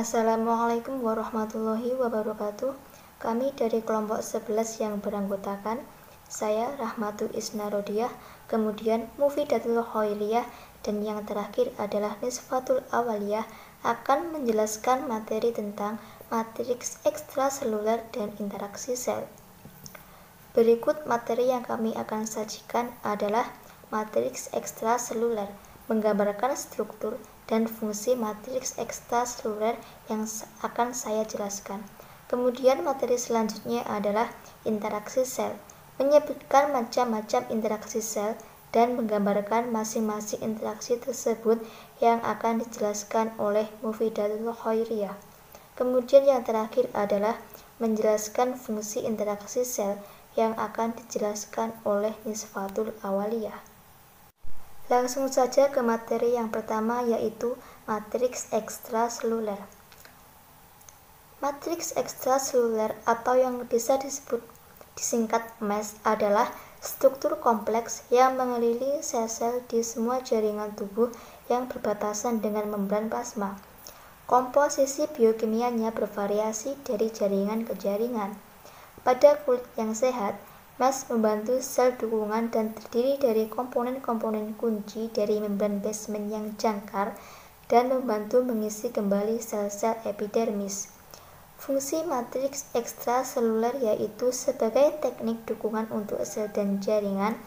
Assalamualaikum warahmatullahi wabarakatuh. Kami dari kelompok 11 yang beranggotakan saya Rahmatu Isna Rodiah, kemudian Mufidatul Khairiyah, dan yang terakhir adalah Nisfatul Awaliyah akan menjelaskan materi tentang matriks ekstraseluler dan interaksi sel. Berikut materi yang kami akan sajikan adalah matriks ekstraseluler, menggambarkan struktur dan fungsi matriks ekstraseluler yang akan saya jelaskan. Kemudian materi selanjutnya adalah interaksi sel, menyebutkan macam-macam interaksi sel dan menggambarkan masing-masing interaksi tersebut yang akan dijelaskan oleh Mufidatul Khairiyah. Kemudian yang terakhir adalah menjelaskan fungsi interaksi sel yang akan dijelaskan oleh Nisfatul Awaliyah. Langsung saja ke materi yang pertama, yaitu matriks ekstraseluler. Matriks ekstraseluler atau yang bisa disingkat MES adalah struktur kompleks yang mengelilingi sel-sel di semua jaringan tubuh yang berbatasan dengan membran plasma. Komposisi biokimianya bervariasi dari jaringan ke jaringan. Pada kulit yang sehat, MES membantu sel dukungan dan terdiri dari komponen-komponen kunci dari membran basement yang jangkar dan membantu mengisi kembali sel-sel epidermis. Fungsi matriks ekstraseluler yaitu sebagai teknik dukungan untuk sel dan jaringan,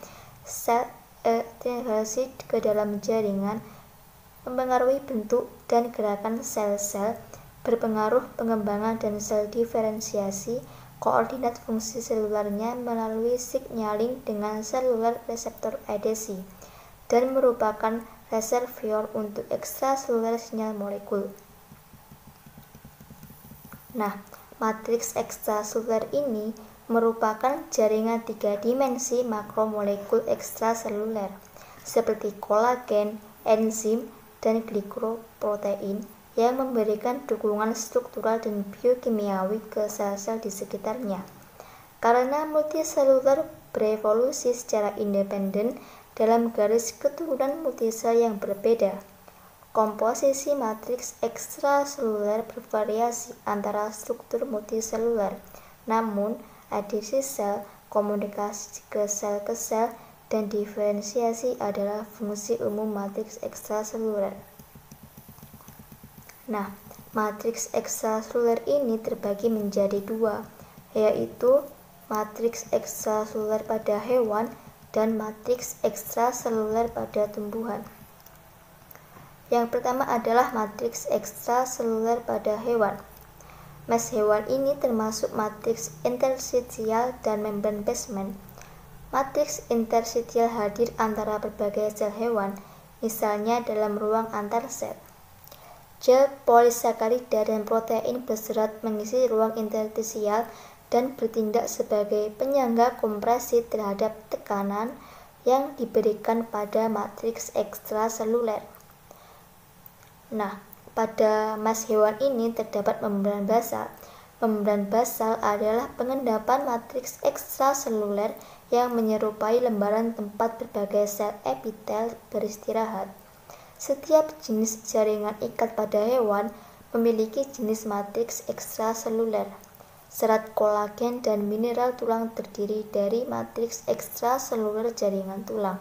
sel integrasi ke dalam jaringan, mempengaruhi bentuk dan gerakan sel-sel, berpengaruh pengembangan dan sel diferensiasi, koordinat fungsi selulernya melalui signaling dengan seluler reseptor adhesi, dan merupakan reservoir untuk ekstraseluler sinyal molekul. Nah, matriks ekstraseluler ini merupakan jaringan 3 dimensi makromolekul ekstraseluler, seperti kolagen, enzim, dan glikoprotein, yang memberikan dukungan struktural dan biokimiawi ke sel-sel di sekitarnya. Karena multiseluler berevolusi secara independen dalam garis keturunan multisel yang berbeda, komposisi matriks ekstraseluler bervariasi antara struktur multiseluler, namun adhesi sel, komunikasi ke sel, dan diferensiasi adalah fungsi umum matriks ekstraseluler. Nah, matriks ekstraseluler ini terbagi menjadi dua, yaitu matriks ekstraseluler pada hewan dan matriks ekstraseluler pada tumbuhan. Yang pertama adalah matriks ekstraseluler pada hewan. MES hewan ini termasuk matriks interstisial dan membran basement. Matriks interstisial hadir antara berbagai sel hewan, misalnya dalam ruang antar sel. Gel polisakarida dan protein berserat mengisi ruang interstisial dan bertindak sebagai penyangga kompresi terhadap tekanan yang diberikan pada matriks ekstraseluler. Nah, pada MES hewan ini terdapat membran basal. Membran basal adalah pengendapan matriks ekstraseluler yang menyerupai lembaran tempat berbagai sel epitel beristirahat. Setiap jenis jaringan ikat pada hewan memiliki jenis matriks ekstraseluler. Serat kolagen dan mineral tulang terdiri dari matriks ekstraseluler jaringan tulang.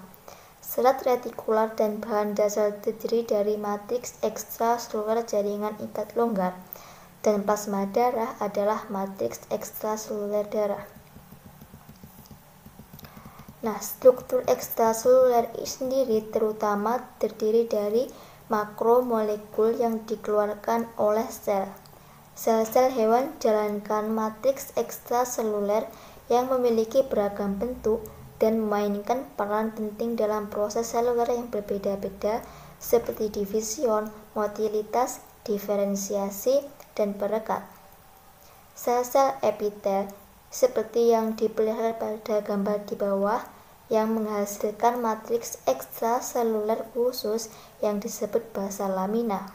Serat retikular dan bahan dasar terdiri dari matriks ekstraseluler jaringan ikat longgar. Dan plasma darah adalah matriks ekstraseluler darah. Nah, struktur ekstraseluler sendiri terutama terdiri dari makromolekul yang dikeluarkan oleh sel. Sel-sel hewan jalankan matriks ekstraseluler yang memiliki beragam bentuk dan memainkan peran penting dalam proses seluler yang berbeda-beda seperti division, motilitas, diferensiasi, dan perekat. Sel-sel epitel seperti yang diperlihatkan pada gambar di bawah, yang menghasilkan matriks ekstraseluler khusus yang disebut basal lamina.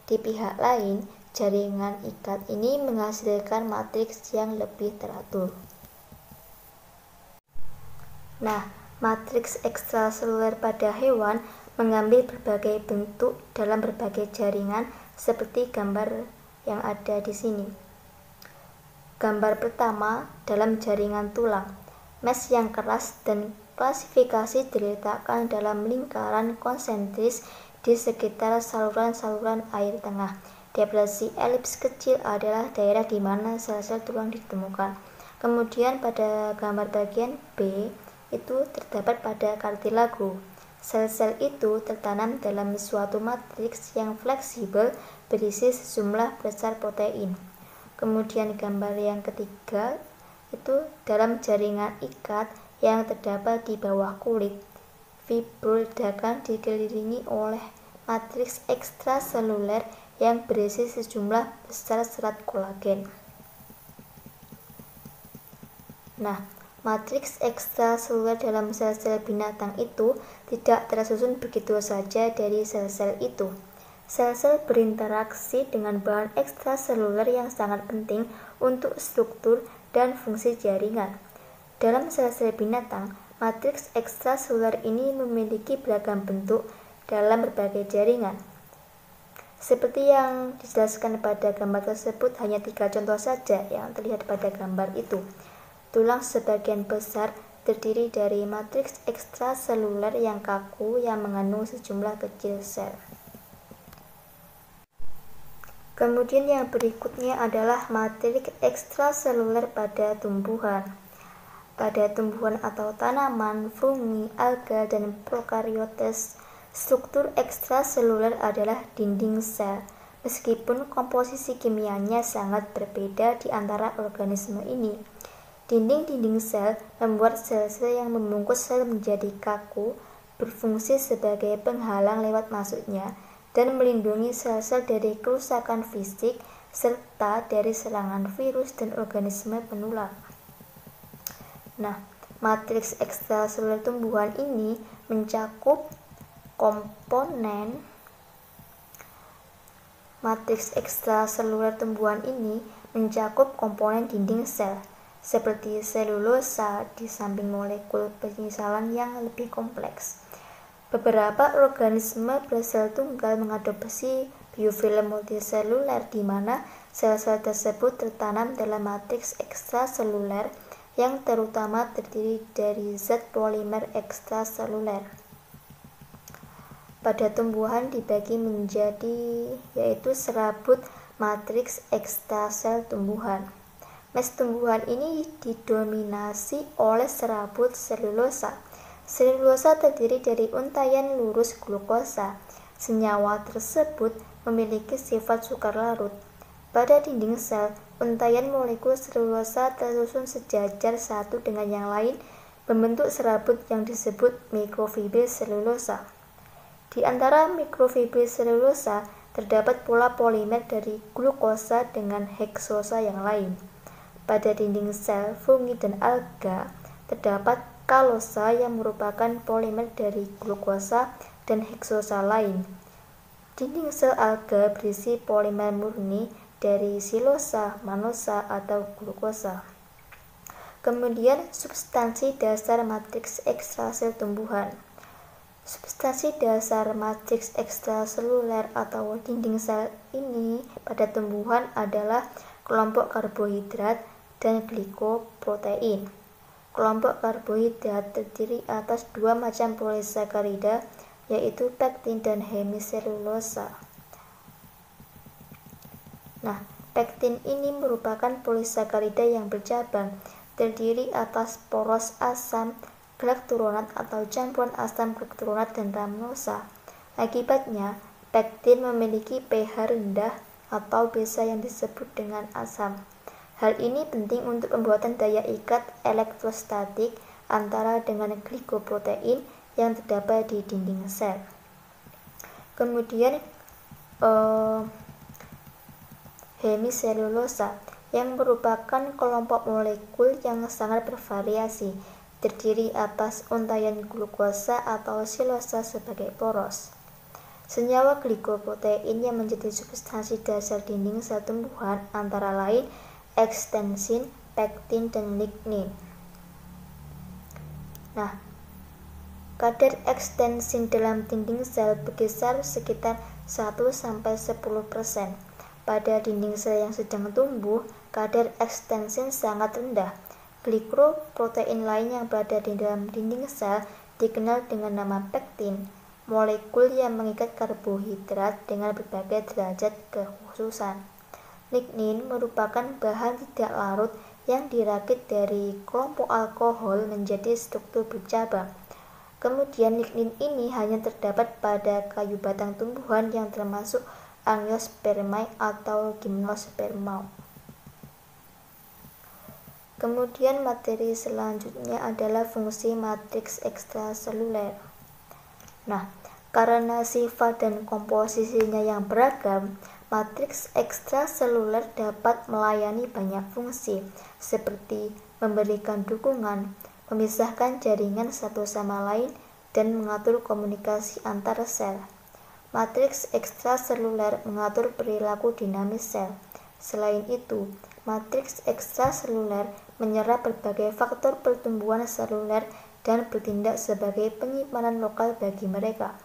Di pihak lain, jaringan ikat ini menghasilkan matriks yang lebih teratur. Nah, matriks ekstraseluler pada hewan mengambil berbagai bentuk dalam berbagai jaringan seperti gambar yang ada di sini. Gambar pertama dalam jaringan tulang. Mesh yang keras dan klasifikasi diletakkan dalam lingkaran konsentris di sekitar saluran-saluran air tengah. Depresi elips kecil adalah daerah di mana sel-sel tulang ditemukan. Kemudian pada gambar bagian B itu terdapat pada kartilago. Sel-sel itu tertanam dalam suatu matriks yang fleksibel berisi sejumlah besar protein. Kemudian gambar yang ketiga itu dalam jaringan ikat yang terdapat di bawah kulit. Fibroledakan dikelilingi oleh matriks ekstraseluler yang berisi sejumlah besar serat kolagen. Nah, matriks ekstraseluler dalam sel-sel binatang itu tidak tersusun begitu saja dari sel-sel itu. Sel-sel berinteraksi dengan bahan ekstraseluler yang sangat penting untuk struktur dan fungsi jaringan. Dalam sel-sel binatang, matriks ekstraseluler ini memiliki beragam bentuk dalam berbagai jaringan. Seperti yang dijelaskan pada gambar tersebut, hanya 3 contoh saja yang terlihat pada gambar itu. Tulang sebagian besar terdiri dari matriks ekstraseluler yang kaku yang mengandung sejumlah kecil sel. Kemudian yang berikutnya adalah matriks ekstraseluler pada tumbuhan. Pada tumbuhan atau tanaman, fungi, alga, dan prokaryotes, struktur ekstraseluler adalah dinding sel. Meskipun komposisi kimianya sangat berbeda di antara organisme ini, dinding-dinding sel membuat sel-sel yang membungkus sel menjadi kaku, berfungsi sebagai penghalang lewat masuknya, dan melindungi sel-sel dari kerusakan fisik serta dari serangan virus dan organisme penular. Nah, matriks ekstraseluler tumbuhan ini mencakup komponen dinding sel seperti selulosa di samping molekul penyisalan yang lebih kompleks. Beberapa organisme bersel tunggal mengadopsi biofilm multiseluler di mana sel-sel tersebut tertanam dalam matriks ekstraseluler yang terutama terdiri dari zat polimer ekstraseluler. Pada tumbuhan dibagi menjadi yaitu serabut matriks ekstrasel tumbuhan. Mesh tumbuhan ini didominasi oleh serabut selulosa. Selulosa terdiri dari untaian lurus glukosa. Senyawa tersebut memiliki sifat sukar larut. Pada dinding sel, untaian molekul selulosa tersusun sejajar satu dengan yang lain membentuk serabut yang disebut mikrofibri selulosa. Di antara mikrofibri selulosa terdapat pula polimer dari glukosa dengan heksosa yang lain. Pada dinding sel, fungi dan alga terdapat kalosa yang merupakan polimer dari glukosa dan heksosa lain. Dinding sel alga berisi polimer murni dari silosa, manosa, atau glukosa. Kemudian substansi dasar matriks ekstrasel tumbuhan. Substansi dasar matriks ekstraseluler atau dinding sel ini pada tumbuhan adalah kelompok karbohidrat dan glikoprotein. Kelompok karbohidrat terdiri atas 2 macam polisakarida, yaitu pektin dan hemiselulosa. Nah, pektin ini merupakan polisakarida yang bercabang, terdiri atas poros asam galakturonat atau campuran asam galakturonat dan ramnosa. Akibatnya, pektin memiliki pH rendah atau biasa yang disebut dengan asam. Hal ini penting untuk pembuatan daya ikat elektrostatik antara dengan glikoprotein yang terdapat di dinding sel. Kemudian hemiselulosa yang merupakan kelompok molekul yang sangat bervariasi, terdiri atas untaian glukosa atau silosa sebagai poros. Senyawa glikoprotein yang menjadi substansi dasar dinding sel tumbuhan antara lain ekstensin, pektin, dan lignin. Nah, kadar ekstensin dalam dinding sel berkisar sekitar 1-10%. Pada dinding sel yang sedang tumbuh, kadar ekstensin sangat rendah. Glikoprotein lain yang berada di dalam dinding sel dikenal dengan nama pektin, molekul yang mengikat karbohidrat dengan berbagai derajat kekhususan. Lignin merupakan bahan tidak larut yang dirakit dari kelompok alkohol menjadi struktur bercabang. Kemudian lignin ini hanya terdapat pada kayu batang tumbuhan yang termasuk Angiospermae atau Gymnospermae. Kemudian materi selanjutnya adalah fungsi matriks ekstraseluler. Nah, karena sifat dan komposisinya yang beragam, matriks ekstraseluler dapat melayani banyak fungsi, seperti memberikan dukungan, memisahkan jaringan satu sama lain, dan mengatur komunikasi antar sel. Matriks ekstraseluler mengatur perilaku dinamis sel. Selain itu, matriks ekstraseluler menyerap berbagai faktor pertumbuhan seluler dan bertindak sebagai penyimpanan lokal bagi mereka.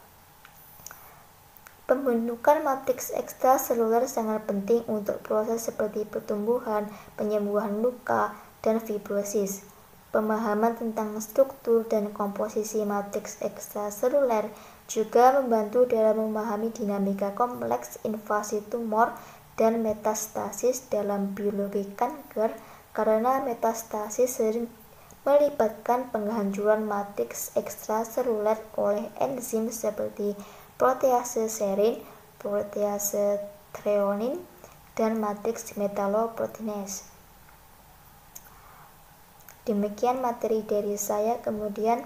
Pembentukan matriks ekstraseluler sangat penting untuk proses seperti pertumbuhan, penyembuhan luka, dan fibrosis. Pemahaman tentang struktur dan komposisi matriks ekstraseluler juga membantu dalam memahami dinamika kompleks invasi tumor dan metastasis dalam biologi kanker, karena metastasis sering melibatkan penghancuran matriks ekstraseluler oleh enzim seperti protease serin, protease threonine, dan matriks metaloproteinase. Demikian materi dari saya, kemudian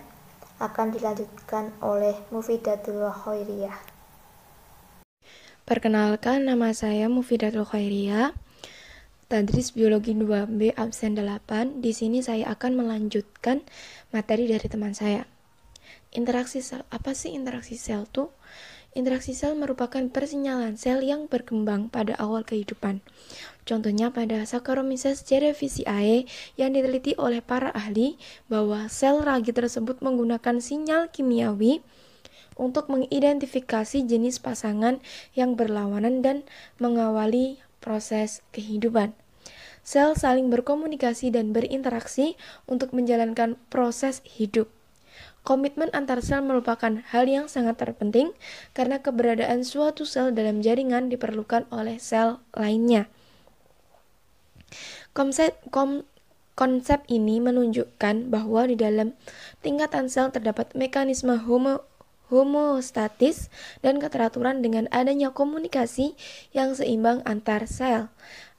akan dilanjutkan oleh Mufidatul Khairiyah. Perkenalkan, nama saya Mufidatul Khairiyah, Tadris Biologi 2B absen 8. Di sini saya akan melanjutkan materi dari teman saya. Interaksi sel. Apa sih interaksi sel tuh? Interaksi sel merupakan persinyalan sel yang berkembang pada awal kehidupan. Contohnya pada Saccharomyces cerevisiae yang diteliti oleh para ahli bahwa sel ragi tersebut menggunakan sinyal kimiawi untuk mengidentifikasi jenis pasangan yang berlawanan dan mengawali proses kehidupan. Sel saling berkomunikasi dan berinteraksi untuk menjalankan proses hidup. Komitmen antar sel merupakan hal yang sangat terpenting karena keberadaan suatu sel dalam jaringan diperlukan oleh sel lainnya. Konsep ini menunjukkan bahwa di dalam tingkatan sel terdapat mekanisme homeostatis dan keteraturan dengan adanya komunikasi yang seimbang antar sel.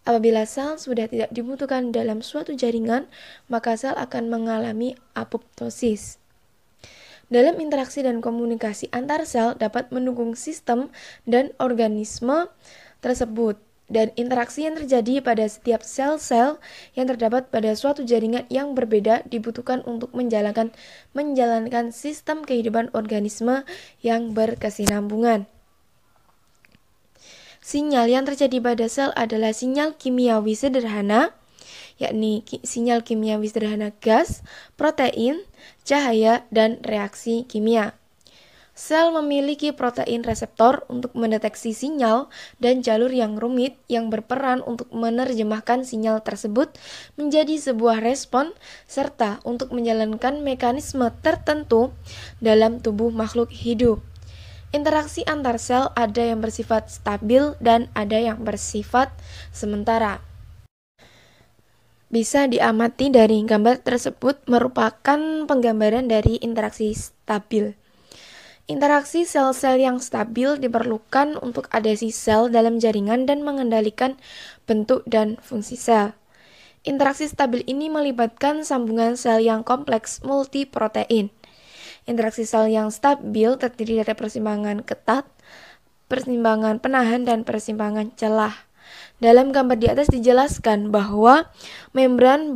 Apabila sel sudah tidak dibutuhkan dalam suatu jaringan, maka sel akan mengalami apoptosis. Dalam interaksi dan komunikasi antar sel dapat mendukung sistem dan organisme tersebut, dan interaksi yang terjadi pada setiap sel-sel yang terdapat pada suatu jaringan yang berbeda dibutuhkan untuk menjalankan sistem kehidupan organisme yang berkesinambungan. Sinyal yang terjadi pada sel adalah sinyal kimiawi sederhana, yakni sinyal kimiawi sederhana gas, protein, cahaya, dan reaksi kimia. Sel memiliki protein reseptor untuk mendeteksi sinyal dan jalur yang rumit yang berperan untuk menerjemahkan sinyal tersebut menjadi sebuah respon serta untuk menjalankan mekanisme tertentu dalam tubuh makhluk hidup. Interaksi antar sel ada yang bersifat stabil dan ada yang bersifat sementara. Bisa diamati dari gambar tersebut merupakan penggambaran dari interaksi stabil. Interaksi sel-sel yang stabil diperlukan untuk adhesi sel dalam jaringan dan mengendalikan bentuk dan fungsi sel. Interaksi stabil ini melibatkan sambungan sel yang kompleks multiprotein. Interaksi sel yang stabil terdiri dari persimpangan ketat, persimpangan penahan, dan persimpangan celah. Dalam gambar di atas dijelaskan bahwa membran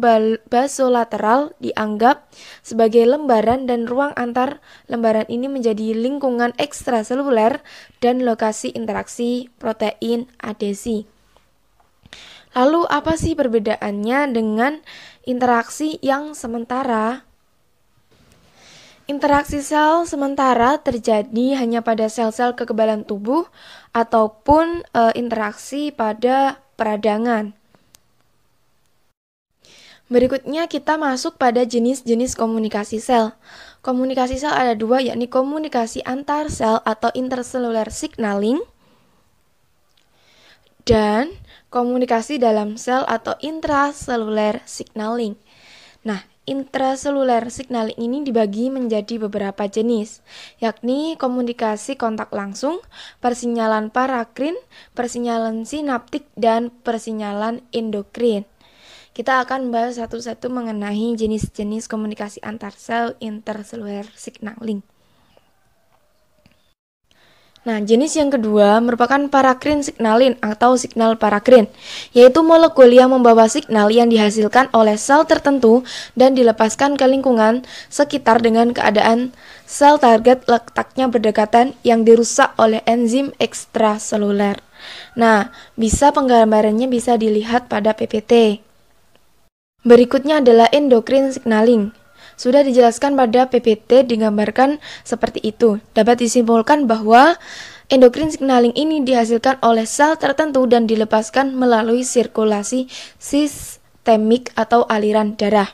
basolateral dianggap sebagai lembaran dan ruang antar lembaran ini menjadi lingkungan ekstraseluler dan lokasi interaksi protein adhesi. Lalu apa sih perbedaannya dengan interaksi yang sementara? Interaksi sel sementara terjadi hanya pada sel-sel kekebalan tubuh ataupun interaksi pada peradangan. Berikutnya kita masuk pada jenis-jenis komunikasi sel. Komunikasi sel ada dua, yakni komunikasi antar sel atau intercellular signaling dan komunikasi dalam sel atau intracellular signaling. Nah, intracellular signaling ini dibagi menjadi beberapa jenis, yakni komunikasi kontak langsung, persinyalan parakrin, persinyalan sinaptik, dan persinyalan endokrin. Kita akan membahas satu-satu mengenai jenis-jenis komunikasi antar sel intercellular signaling. Nah, jenis yang kedua merupakan parakrin signaling atau signal parakrin, yaitu molekul yang membawa signal yang dihasilkan oleh sel tertentu dan dilepaskan ke lingkungan sekitar dengan keadaan sel target letaknya berdekatan yang dirusak oleh enzim ekstraseluler. Nah, penggambarannya bisa dilihat pada PPT. Berikutnya adalah endokrin signaling. Sudah dijelaskan pada PPT, digambarkan seperti itu. Dapat disimpulkan bahwa endokrin signaling ini dihasilkan oleh sel tertentu dan dilepaskan melalui sirkulasi sistemik atau aliran darah.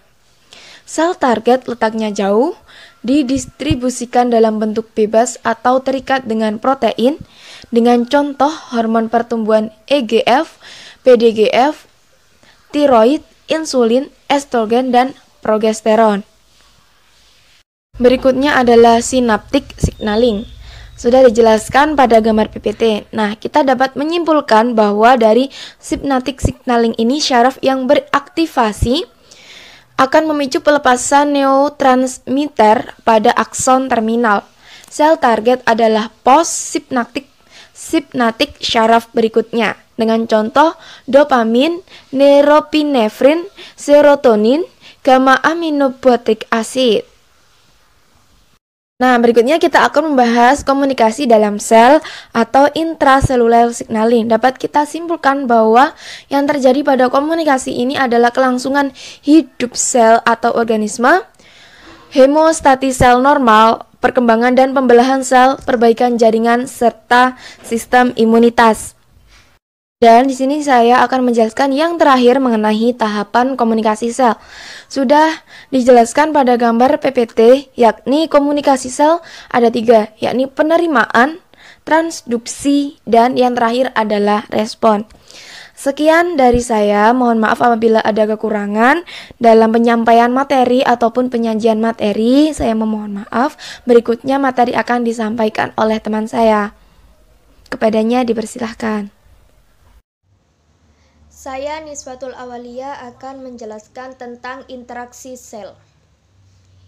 Sel target letaknya jauh, didistribusikan dalam bentuk bebas atau terikat dengan protein, dengan contoh hormon pertumbuhan EGF, PDGF, tiroid, insulin, estrogen, dan progesteron. Berikutnya adalah synaptic signaling. Sudah dijelaskan pada gambar PPT. Nah, kita dapat menyimpulkan bahwa dari synaptic signaling ini syaraf yang beraktivasi akan memicu pelepasan neurotransmitter pada akson terminal. Sel target adalah post-synaptic syaraf berikutnya, dengan contoh dopamin, norepinefrin, serotonin, gamma aminobutyric acid. Nah, berikutnya kita akan membahas komunikasi dalam sel atau intracellular signaling. Dapat kita simpulkan bahwa yang terjadi pada komunikasi ini adalah kelangsungan hidup sel atau organisme, hemostatis sel normal, perkembangan dan pembelahan sel, perbaikan jaringan, serta sistem imunitas. Dan di sini saya akan menjelaskan yang terakhir mengenai tahapan komunikasi sel. Sudah dijelaskan pada gambar PPT, yakni komunikasi sel ada 3, yakni penerimaan, transduksi, dan yang terakhir adalah respon. Sekian dari saya, mohon maaf apabila ada kekurangan dalam penyampaian materi ataupun penyajian materi, saya memohon maaf. Berikutnya materi akan disampaikan oleh teman saya. Kepadanya dipersilahkan. Saya Niswatul Awalia akan menjelaskan tentang interaksi sel.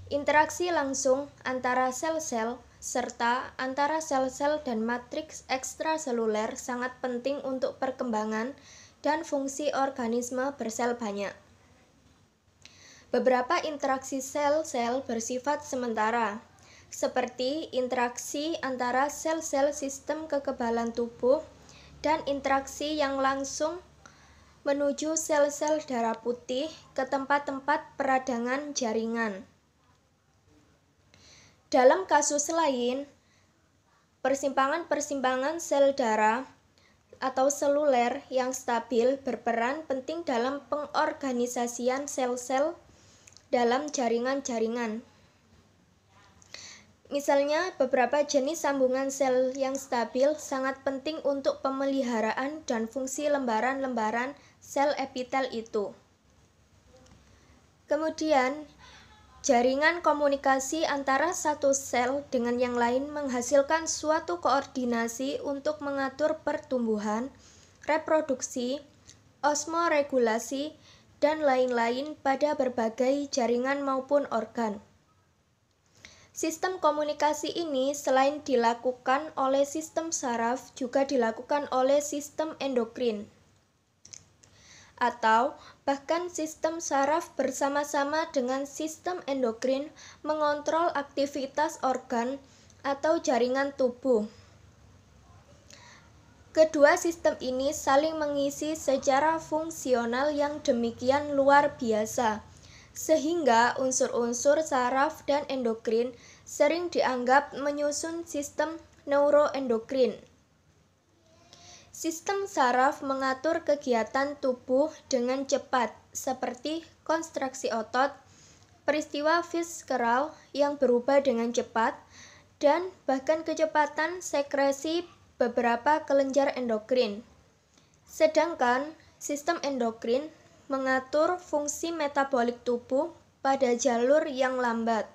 Interaksi langsung antara sel-sel serta antara sel-sel dan matriks ekstraseluler sangat penting untuk perkembangan dan fungsi organisme bersel banyak. Beberapa interaksi sel-sel bersifat sementara, seperti interaksi antara sel-sel sistem kekebalan tubuh dan interaksi yang langsung menuju sel-sel darah putih ke tempat-tempat peradangan jaringan. Dalam kasus lain, persimpangan-persimpangan sel darah atau seluler yang stabil berperan penting dalam pengorganisasian sel-sel dalam jaringan-jaringan. Misalnya, beberapa jenis sambungan sel yang stabil sangat penting untuk pemeliharaan dan fungsi lembaran-lembaran sel epitel itu. Kemudian, jaringan komunikasi antara satu sel dengan yang lain menghasilkan suatu koordinasi untuk mengatur pertumbuhan, reproduksi, osmoregulasi, dan lain-lain pada berbagai jaringan maupun organ. Sistem komunikasi ini selain dilakukan oleh sistem saraf juga dilakukan oleh sistem endokrin. Atau bahkan sistem saraf bersama-sama dengan sistem endokrin mengontrol aktivitas organ atau jaringan tubuh. Kedua sistem ini saling mengisi secara fungsional yang demikian luar biasa, sehingga unsur-unsur saraf dan endokrin sering dianggap menyusun sistem neuroendokrin. Sistem saraf mengatur kegiatan tubuh dengan cepat, seperti kontraksi otot, peristiwa visceral yang berubah dengan cepat, dan bahkan kecepatan sekresi beberapa kelenjar endokrin. Sedangkan sistem endokrin mengatur fungsi metabolik tubuh pada jalur yang lambat.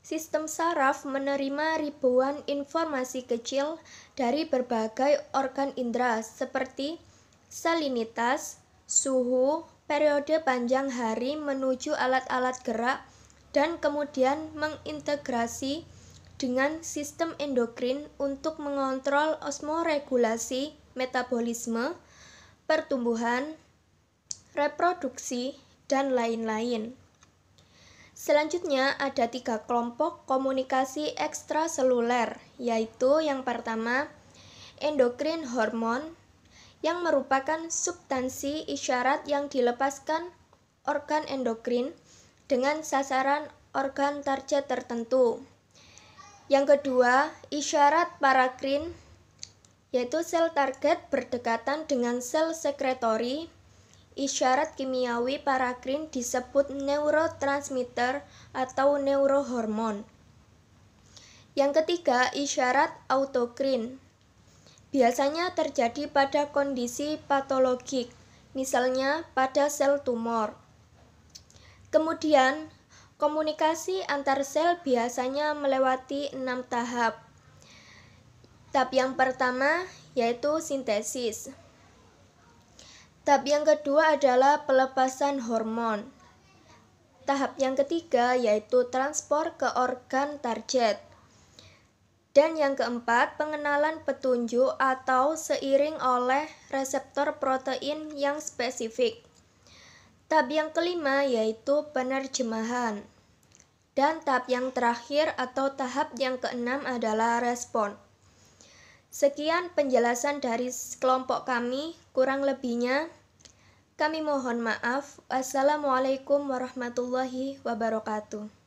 Sistem saraf menerima ribuan informasi kecil dari berbagai organ indera seperti salinitas, suhu, periode panjang hari menuju alat-alat gerak, dan kemudian mengintegrasi dengan sistem endokrin untuk mengontrol osmoregulasi, metabolisme, pertumbuhan, reproduksi, dan lain-lain. Selanjutnya ada 3 kelompok komunikasi ekstraseluler, yaitu yang pertama endokrin hormon yang merupakan substansi isyarat yang dilepaskan organ endokrin dengan sasaran organ target tertentu. Yang kedua, isyarat parakrin, yaitu sel target berdekatan dengan sel sekretori. Isyarat kimiawi parakrin disebut neurotransmitter atau neurohormon. Yang ketiga, isyarat autokrin. Biasanya terjadi pada kondisi patologik, misalnya pada sel tumor. Kemudian, komunikasi antar sel biasanya melewati 6 tahap. Tahap yang pertama yaitu sintesis. Tahap yang kedua adalah pelepasan hormon. Tahap yang ketiga yaitu transport ke organ target. Dan yang keempat, pengenalan petunjuk atau seiring oleh reseptor protein yang spesifik. Tahap yang kelima yaitu penerjemahan. Dan tahap yang terakhir atau tahap yang keenam adalah respon. Sekian penjelasan dari kelompok kami, kurang lebihnya kami mohon maaf. Wassalamualaikum warahmatullahi wabarakatuh.